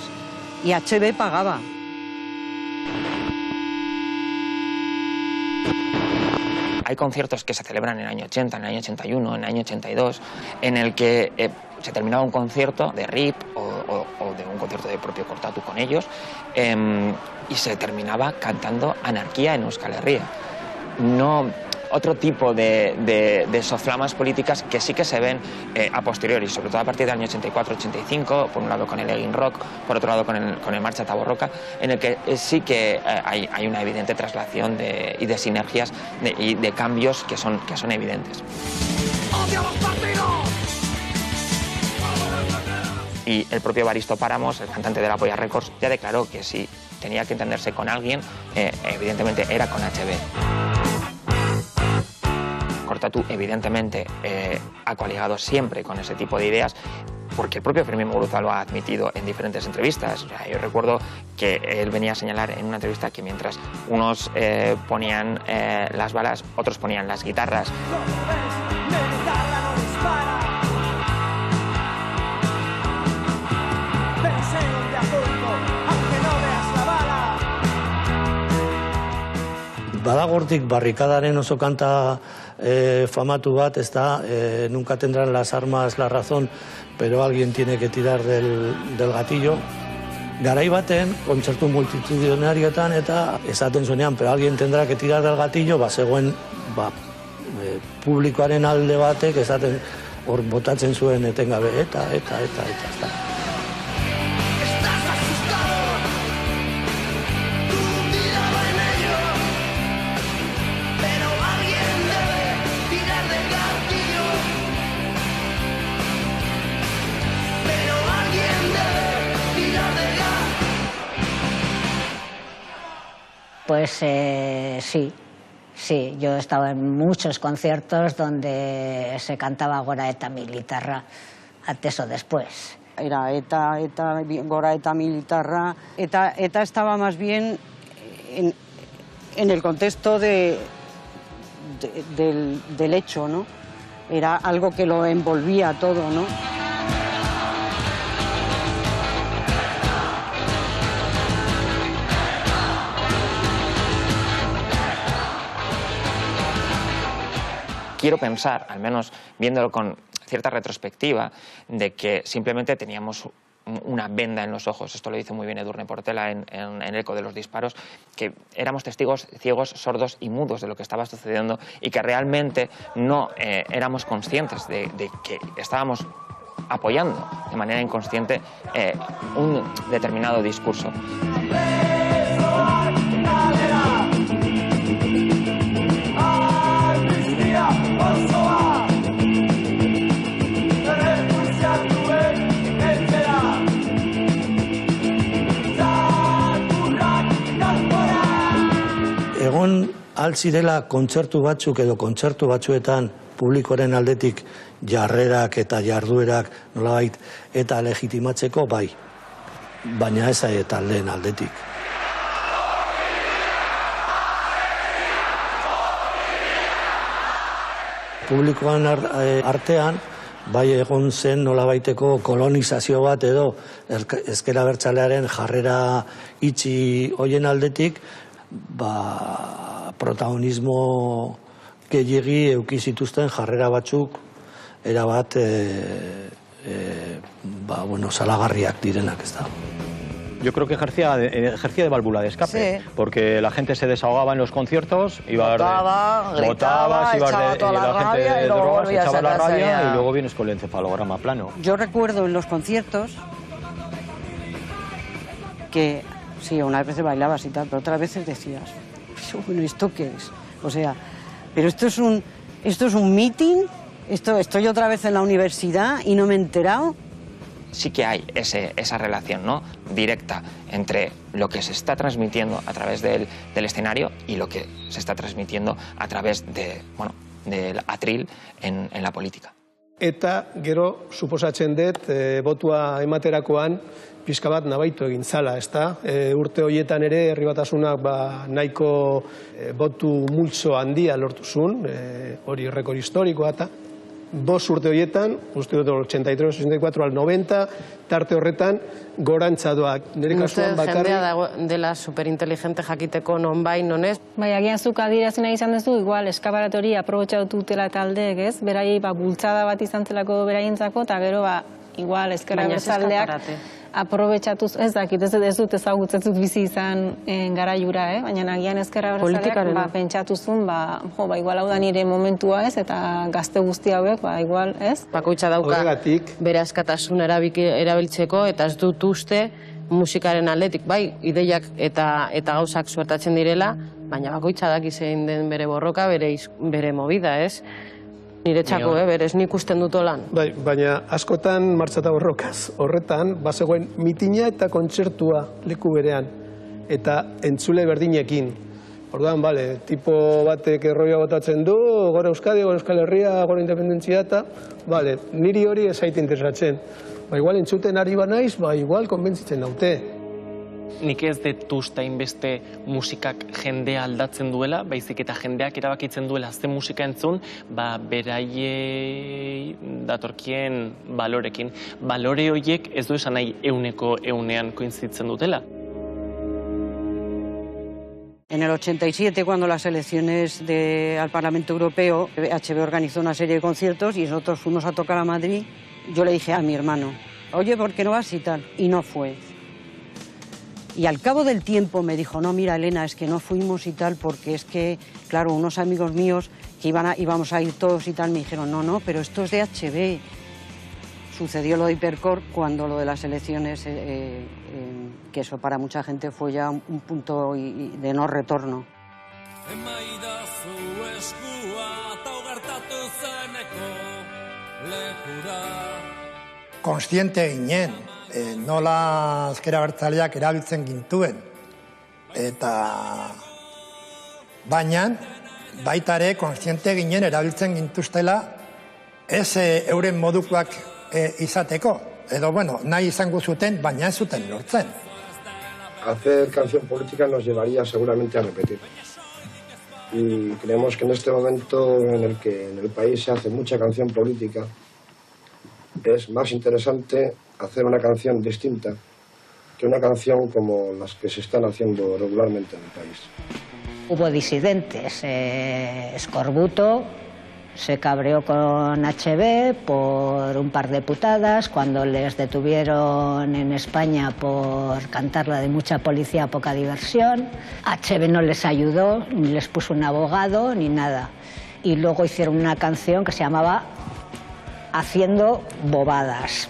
y HB pagaba. Hay conciertos que se celebran en el año 80, en el año 81, en el año 82, en el que se terminaba un concierto de RIP o de un concierto de propio Kortatu con ellos y se terminaba cantando Anarquía en Euskal Herria. No otro tipo de soflamas políticas que sí que se ven a posteriori, sobre todo a partir del año 84-85, por un lado con el Egin Rock, por otro lado con el Marcha Taborroca, en el que sí que hay una evidente traslación y de sinergias y de cambios que son evidentes. Y el propio Evaristo Páramos, el cantante de la Polla Records, ya declaró que si tenía que entenderse con alguien, evidentemente era con HB. Kortatu evidentemente ha coaligado siempre con ese tipo de ideas, porque el propio Fermín Muguruza lo ha admitido en diferentes entrevistas. O sea, yo recuerdo que él venía a señalar en una entrevista que mientras unos ponían las balas, otros ponían las guitarras. Badagortik barrikadaren oso kanta famatu bat, nunca tendrán las armas la razón, pero alguien tiene que tirar del gatillo. Garai baten, kontzertu multitudinarioetan eta esaten zuenean, pero alguien tendrá que tirar del gatillo, zegoen publikoaren alde batek esaten hor botatzen zuen etengabe, eta. Pues sí, yo he estado en muchos conciertos donde se cantaba Gora eta Militarra, antes o después. Era ETA, Gora eta Militarra. ETA estaba más bien en el contexto del hecho, ¿no? Era algo que lo envolvía todo, ¿no? Quiero pensar, al menos viéndolo con cierta retrospectiva, de que simplemente teníamos una venda en los ojos. Esto lo dice muy bien Edurne Portela en Eco de los disparos, que éramos testigos ciegos, sordos y mudos de lo que estaba sucediendo y que realmente no éramos conscientes de que estábamos apoyando de manera inconsciente un determinado discurso. Egon altzirela kontzertu batzuk edo kontzertu batzuetan publikoren aldetik jarrerak eta jarduerak nolabait eta legitimatzeko bai, baina ez eta lehen aldetik. Publikoan artean bai egon zen nolabaiteko kolonizazio bat edo ezker abertzalearen jarrera itxi hoien aldetik, protagonismo gehiegi eduki zituzten jarrera batzuk erabat salagarriak direnak, ez da. Yo creo que ejercía de válvula de escape, sí. Porque la gente se desahogaba en los conciertos, gritaba, echaba toda la rabia y luego volvía a la rabia y luego vienes con el encefalograma plano. Yo recuerdo en los conciertos que sí, unas veces bailabas y tal, pero otras veces decías, bueno, ¿esto qué es? O sea, pero esto es un meeting, estoy otra vez en la universidad y no me he enterado. Sí que hay esa relación, ¿no?, directa entre lo que se está transmitiendo a través del escenario y lo que se está transmitiendo a través del atril en la política. Eta gero suposatzen dut botua ematerakoan pixka bat nabaitu egin zala, ezta? Urte horietan ere Herri Batasunak nahiko botu multzo handia lortu zuen, hori rekord historikoa eta 5 urte horietan, uste dut 83, 84, al 90, tarte horretan gorantza doak. Nire kasuan bakarri... Jendea dela superinteligente jakiteko non bai, non ez. Bai, agian zuk adierazena izan duzu, igual eskabaratori aprobetxatu dutela taldeek, ez? Berai, bultzada bat izan zelako beraientzako, eta gero, igual ezkerra bertzaldeak aprobetxatuz, ez dakit, ez dut ezagutzen dut bizi izan garaiura, baina agian ezkerra bertzaldeak pentsatuzun, igual hau da nire momentua ez, eta gazte guzti hauek, igual, ez? Bakoitza dauka bere askatasun erabiltzeko, eta ez dut uste musikaren aldetik, bai, ideiak eta gauzak suertatzen direla, baina bakoitza daki zein den bere borroka, bere movida, ez? Niretzako, berez nik usten dut lan. Bai, baina askotan martxa eta borrokaz. Horretan, bazegoen mitina eta kontzertua leku berean. Eta entzule berdinekin. Orduan, tipo batek erroia botatzen du, gora Euskadi, gora Euskal Herria, gora independentzia eta, niri hori ez zait interesatzen. Igual entzuten ari banaiz, igual konbentzitzen daute. Nik ez dut usta inbeste musikak jendea aldatzen duela, baizik eta jendeak erabakitzen duela ze musika entzun, beraiei datorkien balorekin. Balore horiek ez du esan nahi euneko eunean koinzitzen dutela. En el 87, cuando las elecciones al Parlamento Europeo, HB organizó una serie de conciertos y nosotros fuimos a tocar a Madrid, yo le dije a mi hermano, oye, ¿por qué no vas y tal? Y no fue. Y al cabo del tiempo me dijo, no, mira, Elena, es que no fuimos y tal, porque es que, claro, unos amigos míos que íbamos a ir todos y tal, me dijeron, no, pero esto es de HB. Sucedió lo de Hipercor cuando lo de las elecciones, que eso para mucha gente fue ya un punto de no retorno. Konstiente ginen, nola ezker abertzaleak erabiltzen gintuen. Eta baina, baita ere, konstiente ginen erabiltzen gintuztela ez euren modukoak izateko. Edo, bueno, nahi izango zuten, baina ez zuten lortzen. Hacer canción política nos llevaría seguramente a repetir. Y creemos que en este momento en el que en el país se hace mucha canción política, es más interesante hacer una canción distinta que una canción como las que se están haciendo regularmente en el país. Hubo disidentes. Escorbuto se cabreó con HB por un par de putadas cuando les detuvieron en España por cantar la de mucha policía, poca diversión. HB no les ayudó, ni les puso un abogado, ni nada. Y luego hicieron una canción que se llamaba Haciendo bobadas,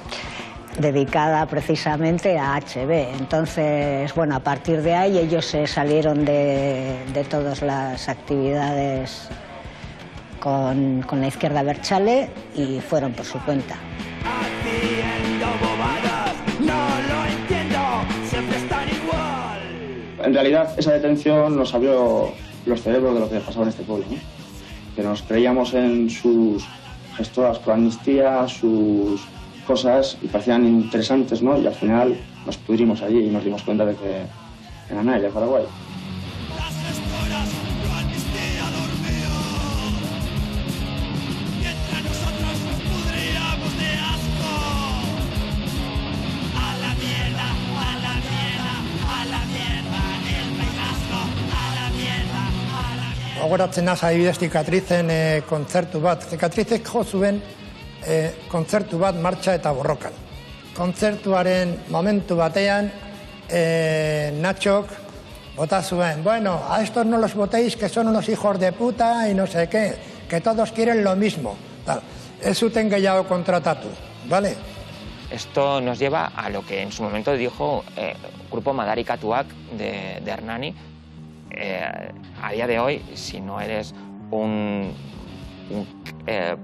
dedicada precisamente a HB. Entonces, bueno, a partir de ahí ellos se salieron de todas las actividades con la izquierda abertzale y fueron por su cuenta. Haciendo bobadas, no lo entiendo, siempre están igual. En realidad, esa detención nos abrió los cerebros de lo que pasaba en este pueblo, ¿no? Que nos creíamos en sus gestoras pro amnistía, sus cosas, y parecían interesantes, ¿no? Y al final nos pudrimos allí y nos dimos cuenta de que era nada, de Paraguay. Gogoratzen naz adibidez Zikatrizen kontzertu bat. Zikatrizek jo zuen kontzertu bat Martxa eta Borrokan. Kontzertuaren momentu batean Natxok bota zuen, bueno, a estos no los votéis que son unos hijos de puta y no sé qué, que todos quieren lo mismo. Ez zuten gehiago kontratatu, ¿vale? Esto nos lleva a lo que en su momento dijo Grupo Madarikatuak de Hernani. A día de hoy, si no eres un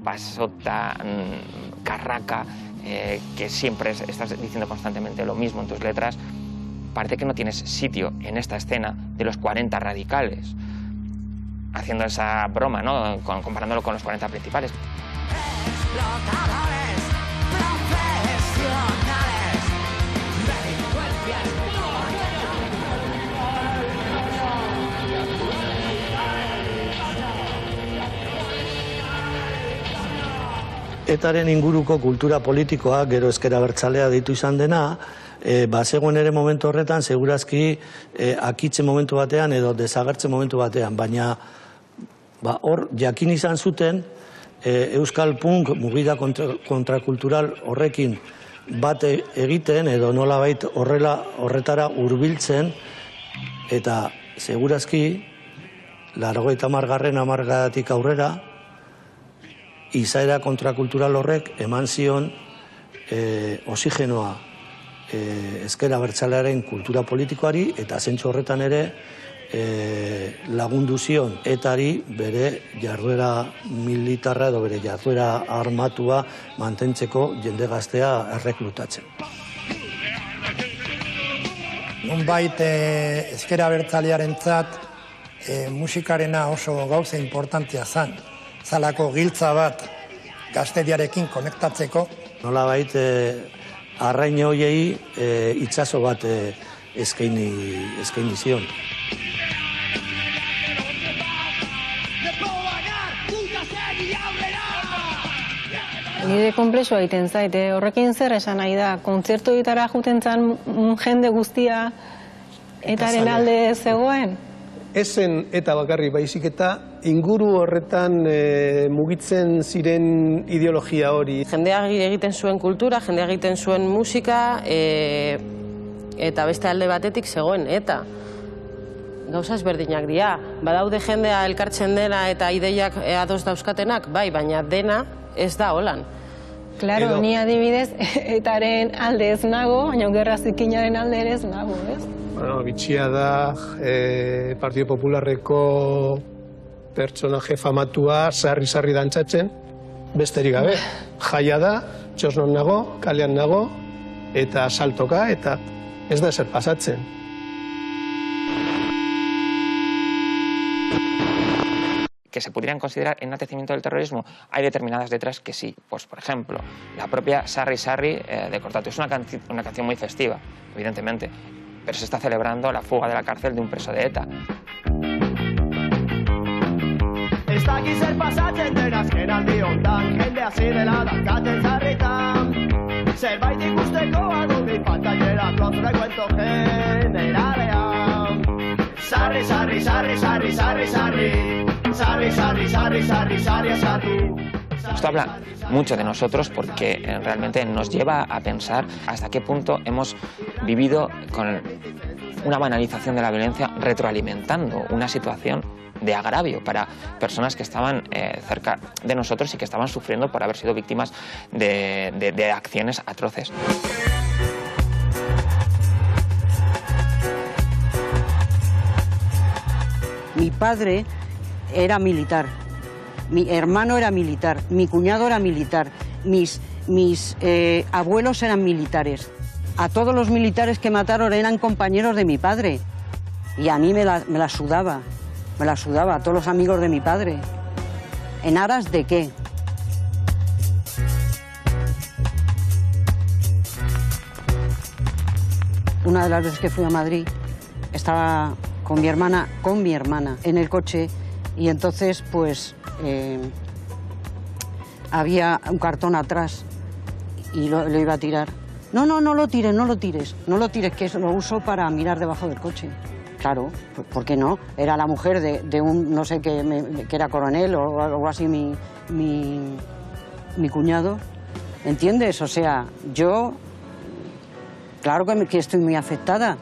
pasota, carraca, que siempre estás diciendo constantemente lo mismo en tus letras, parece que no tienes sitio en esta escena de los 40 radicales, haciendo esa broma, ¿no? Comparándolo con los 40 principales. Etaren inguruko kultura politikoa, gero ezker abertzalea deitu izan dena, bazegoen ere momentu horretan, segurazki akitze momentu batean edo desagertze momentu batean, baina hor jakin izan zuten Euskal Punk mugida kontrakultural horrekin bat egiten edo nolabait horretara hurbiltzen, eta segurazki 80. hamarkadatik aurrera izaera kontrakultural horrek eman zion oxigenoa ezker abertzalearen kultura politikoari, eta zentzu horretan ere lagundu zion etari bere jarduera militarra edo bere jarduera armatua mantentzeko jende gaztea erreklutatzen. Nonbait ezker abertzalearentzat musikarena oso gauza importantea zen. Zalako giltza bat gazteriarekin konektatzeko. Nolabait arrain horiei itsaso bat eskaini zion. Nire konplexua egiten zait, horrekin zer esan nahi da, kontzertu ditara juten zan jende guztia etaren alde zegoen? Ezen eta bakarri baizik eta inguru horretan mugitzen ziren ideologia hori. Jendeak egiten zuen kultura, jendeak egiten zuen musika, eta beste alde batetik zegoen eta. Gauza ezberdinak dira. Badaude jendea elkartzen dena eta ideiak ados dauzkatenak, bai, baina dena ez da holan. Claro, ni adibidez, etaren alde ez nago, baina gerra zikinaren alde ere ez nago, ez? Bueno, bitxia da, Partido Popularreko pertsonaje famatua sarri-sarri dantzatzen, besterik gabe. Jaia da, txosnon nago, kalean nago, eta saltoka, eta ez da ezer pasatzen. Que se pudieran considerar enaltecimiento del terrorismo, hay determinadas letras que sí. Pues, por ejemplo, la propia Sarri Sarri de Cortatu es una canción muy festiva, evidentemente, pero se está celebrando la fuga de la cárcel de un preso de ETA. Ez dakiz zer pasatzen den azken aldi hontan, jende hasi dela daukaten sarritan. Zerbait ikusteko adudi pantallera klotz recuento generalean. Sarri, sarri, sarri, sarri, sarri, sarri. Sarri, sarri, sarri, sarri, sarri, sarri. Esto habla mucho de nosotros porque realmente nos lleva a pensar hasta qué punto hemos vivido con una banalización de la violencia, retroalimentando una situación de agravio para personas que estaban cerca de nosotros y que estaban sufriendo por haber sido víctimas de acciones atroces. Mi padre era militar, mi hermano era militar, mi cuñado era militar, mis abuelos eran militares. A todos los militares que mataron eran compañeros de mi padre. Y a mí me la sudaba, a todos los amigos de mi padre. ¿En aras de qué? Una de las veces que fui a Madrid, estaba con mi hermana, en el coche, y entonces, pues, había un cartón atrás y lo iba a tirar. No, no, no lo tires, no lo tires, no lo tires, que eso lo uso para mirar debajo del coche. Claro, ¿por qué no? Era la mujer de un, no sé, que era coronel o algo así, mi cuñado. ¿Entiendes? O sea, yo, claro que estoy muy afectada.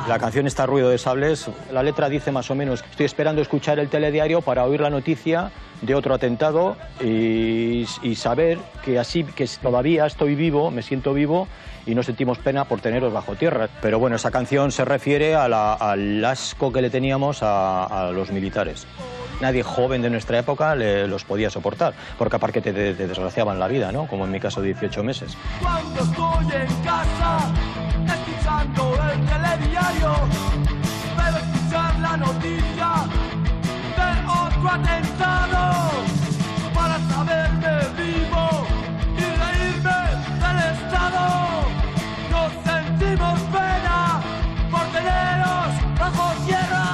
La canción está Ruido de Sables. La letra dice más o menos: estoy esperando escuchar el telediario para oír la noticia de otro atentado y saber que todavía estoy vivo, me siento vivo y no sentimos pena por teneros bajo tierra. Pero bueno, esa canción se refiere al asco que le teníamos a los militares. Nadie joven de nuestra época los podía soportar, porque aparte te desgraciaban la vida, ¿no? Como en mi caso, 18 meses. Cuando estoy en casa, escuchando el telediario, pero escuchar la noticia de otro atentado, para saberme vivo y reírme del Estado. Nos sentimos pena por teneros bajo tierra.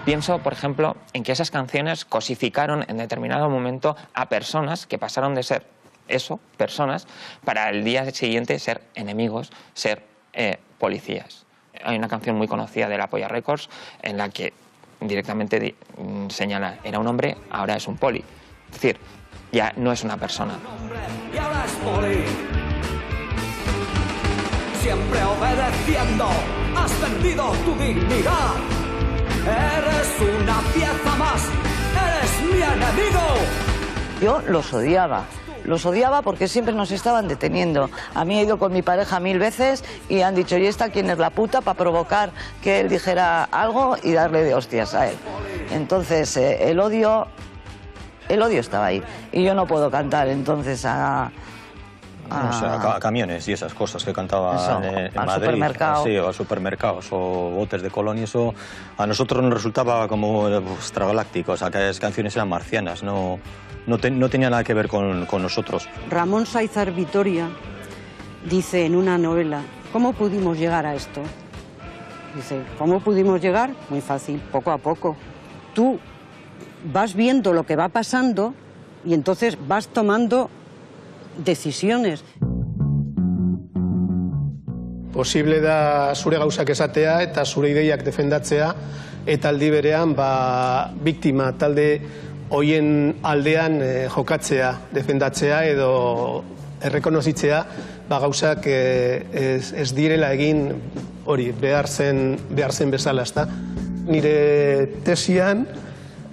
Pienso, por ejemplo, en que esas canciones cosificaron en determinado momento a personas que pasaron de ser eso, personas, para el día siguiente ser enemigos, ser policías. Hay una canción muy conocida de la Polla Records en la que directamente señala: era un hombre, ahora es un poli. Es decir, ya no es una persona. Y ahora es poli. Siempre obedeciendo, has vendido tu dignidad. Eres una pieza más, eres mi enemigo. Yo los odiaba porque siempre nos estaban deteniendo. A mí he ido con mi pareja 1000 veces y han dicho: ¿y esta quién es la puta? Para provocar que él dijera algo y darle de hostias a él. Entonces el odio estaba ahí y yo no puedo cantar entonces a camiones y esas cosas que cantaban en Madrid, supermercado. Sí, o a supermercados o botes de colón, y eso a nosotros nos resultaba como extragaláctico. O sea, que las canciones eran marcianas, no tenía nada que ver con nosotros. Ramón Sáizar Vitoria dice en una novela: ¿cómo pudimos llegar a esto? Dice: ¿cómo pudimos llegar? Muy fácil, poco a poco. Tú vas viendo lo que va pasando y entonces vas tomando decisiones. posible da zure gauzak esatea eta zure ideiak defendatzea, eta aldi berean biktima talde hoien aldean jokatzea, defendatzea edo errekonozitzea gauzak ez direla egin hori behar zen bezala, ezta. Nire tesian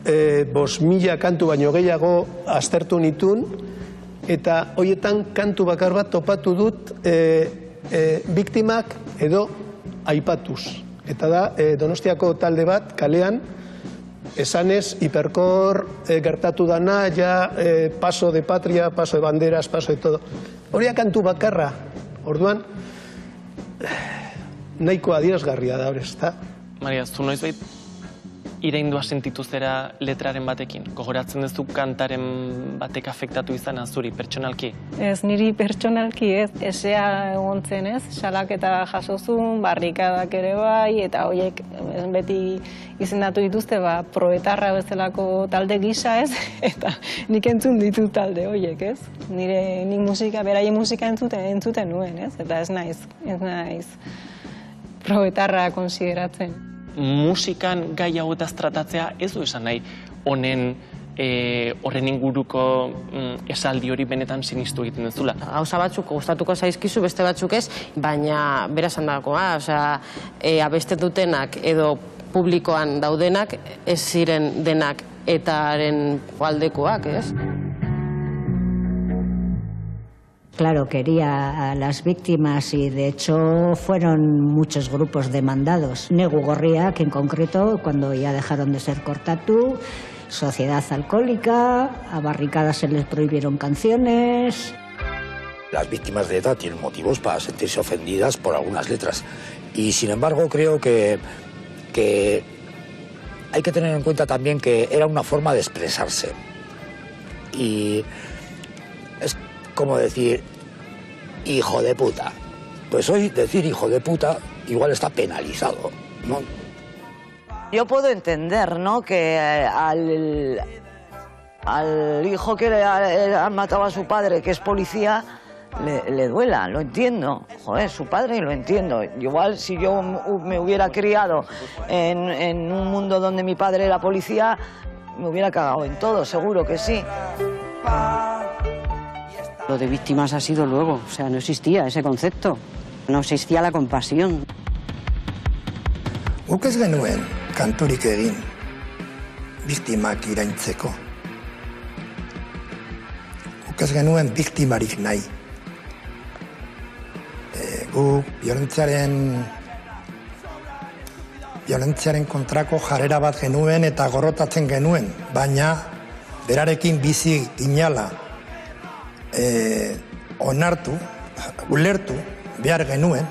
5.000 kantu baino gehiago aztertu nitun, eta horietan kantu bakar bat topatu dut biktimak edo aipatuz. Eta da Donostiako talde bat kalean, esanez, hiperkor gertatu dana, ja paso de patria, paso de banderas, paso de todo. Horia kantu bakarra, orduan, nahiko adierazgarria da, ezta? Maria, zu noizbait iraindua sentitu zera letraren batekin? Gogoratzen duzu kantaren batek afektatu izan zuri, pertsonalki? Ez, niri pertsonalki ez, esea egon zen ez, salaketa jasozun, barrikadak ere bai, eta horiek beti izendatu dituzte, proetarra bezalako talde gisa ez, eta nik entzun ditut talde horiek ez. Nik musika, beraien musika entzuten nuen ez, eta ez naiz proetarra konsideratzen. Musikan gai hauetaz tratatzea ez du esan nahi horren inguruko esaldi hori benetan sinistu egiten duzula. Gauza batzuk gustatuko zaizkizu, beste batzuk ez, baina bera esan dagoa, abeste dutenak edo publikoan daudenak ez ziren denak etaren aldekoak, ez? Claro, quería a las víctimas y de hecho fueron muchos grupos demandados. Negu Gorriak en concreto, cuando ya dejaron de ser Kortatu, Sociedad Alcohólica, a Barricadas se les prohibieron canciones. Las víctimas de ETA tienen motivos para sentirse ofendidas por algunas letras y sin embargo creo que hay que tener en cuenta también que era una forma de expresarse y es como decir hijo de puta. Pues hoy decir hijo de puta igual está penalizado, ¿no? Yo puedo entender, ¿no?, que al hijo que le han matado a su padre, que es policía, le duela, lo entiendo. Joder, su padre, lo entiendo. Igual si yo me hubiera criado en un mundo donde mi padre era policía, me hubiera cagado en todo, seguro que sí. Lo de víctimas ha sido luego, o sea, no existía ese concepto, no existía la compasión. Guk ez genuen kanturik egin biktimak iraintzeko. Guk ez genuen biktimarik nahi. Guk biolentziaren kontrako jarrera bat genuen eta gorrotatzen genuen, baina berarekin bizi ginala onartu, ulertu behar genuen,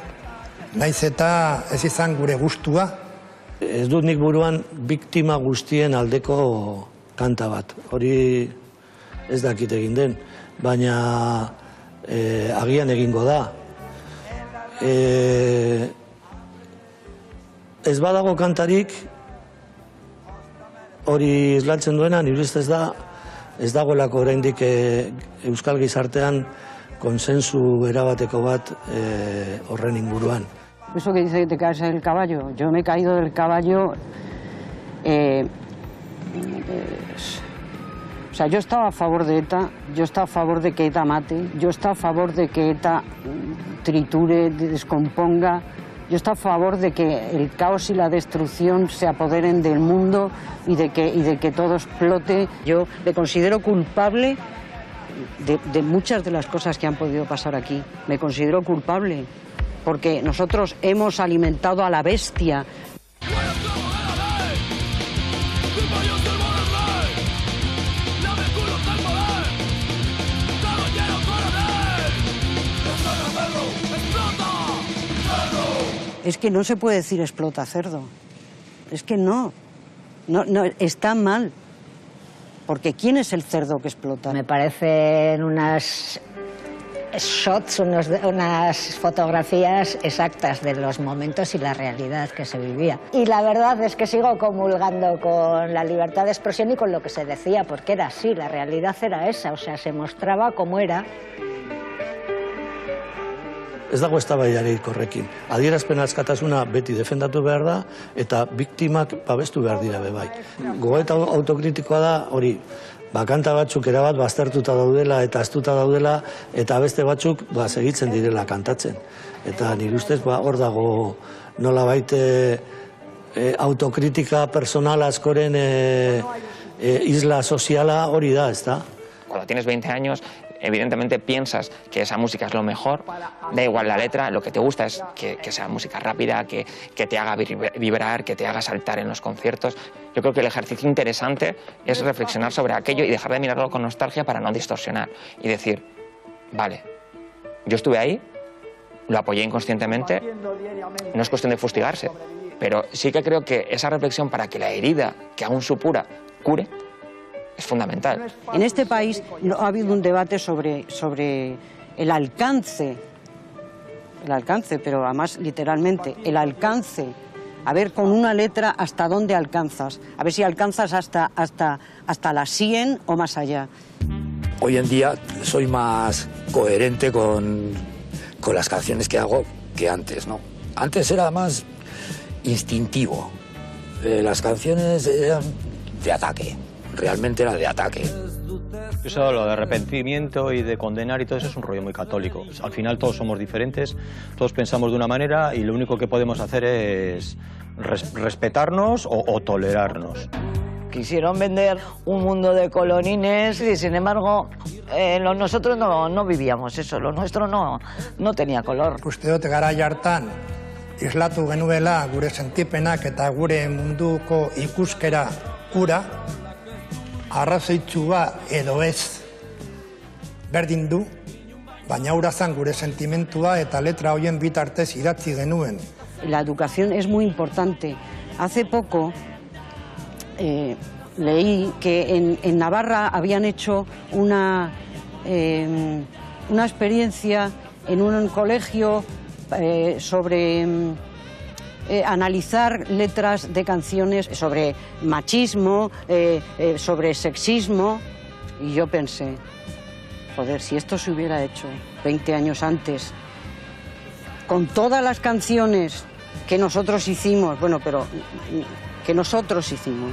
naiz eta ez izan gure gustua. Ez dut nik buruan biktima guztien aldeko kanta bat. Hori ez dakit egin den, baina agian egingo da. Ez badago kantarik hori islatzen duena, nire ustez da, ez dagoelako oraindik euskal gizartean konsensu erabateko bat horren inguruan. Eso que dice que te caes del caballo, yo me he caído del caballo, o sea, yo estaba a favor de ETA, yo estaba a favor de que ETA mate, yo estaba a favor de que ETA triture, descomponga, yo estaba a favor de que el caos y la destrucción se apoderen del mundo y de que todo explote. Yo le considero culpable de muchas de las cosas que han podido pasar aquí. Me considero culpable porque nosotros hemos alimentado a la bestia. Es que no se puede decir explota cerdo. Es que no, está mal. Porque ¿quién es el cerdo que explota? Me parecen unas shots, unas fotografías exactas de los momentos y la realidad que se vivía. Y la verdad es que sigo comulgando con la libertad de expresión y con lo que se decía, porque era así, la realidad era esa, o sea, se mostraba como era. ez dago eztabaidarik horrekin. Adierazpen askatasuna beti defendatu behar da, eta biktimak babestu behar dira bai. Gogoeta autokritikoa da, hori, kanta batzuk erabat baztertuta daudela eta aztuta daudela, eta beste batzuk segitzen direla kantatzen. Eta nire ustez hor dago nolabait autokritika personal askoren isla soziala hori da, ez da? Cuando tienes 20 años, evidentemente piensas que esa música es lo mejor, da igual la letra, lo que te gusta es que sea música rápida, que te haga vibrar, que te haga saltar en los conciertos. Yo creo que el ejercicio interesante es reflexionar sobre aquello y dejar de mirarlo con nostalgia para no distorsionar y decir, vale, yo estuve ahí, lo apoyé inconscientemente, no es cuestión de fustigarse, pero sí que creo que esa reflexión para que la herida que aún supura cure es fundamental. En este país no ha habido un debate sobre el alcance, pero además literalmente, el alcance, a ver con una letra hasta dónde alcanzas, a ver si alcanzas hasta las 100 o más allá. Hoy en día soy más coherente con las canciones que hago que antes, ¿no? Antes era más instintivo, las canciones eran de ataque. Realmente era de ataque. Eso, lo de arrepentimiento y de condenar y todo eso es un rollo muy católico. Al final todos somos diferentes, todos pensamos de una manera y lo único que podemos hacer es respetarnos o tolerarnos. Quisieron vender un mundo de colorines y sin embargo nosotros no vivíamos eso, lo nuestro no tenía color. Uste dut garai hartan islatu genuela gure sentipenak eta gure munduko ikuskera ura, arrazoitzua edo ez berdin du, baina ura zan gure sentimentua eta letra hoien bitartez idatzi genuen. La educación es muy importante. Hace poco leí que en Navarra habían hecho una experiencia en un colegio sobre analizar letras de canciones sobre machismo, sobre sexismo, y yo pensé, joder, si esto se hubiera hecho 20 años antes, con todas las canciones que nosotros hicimos, bueno, pero que nosotros hicimos.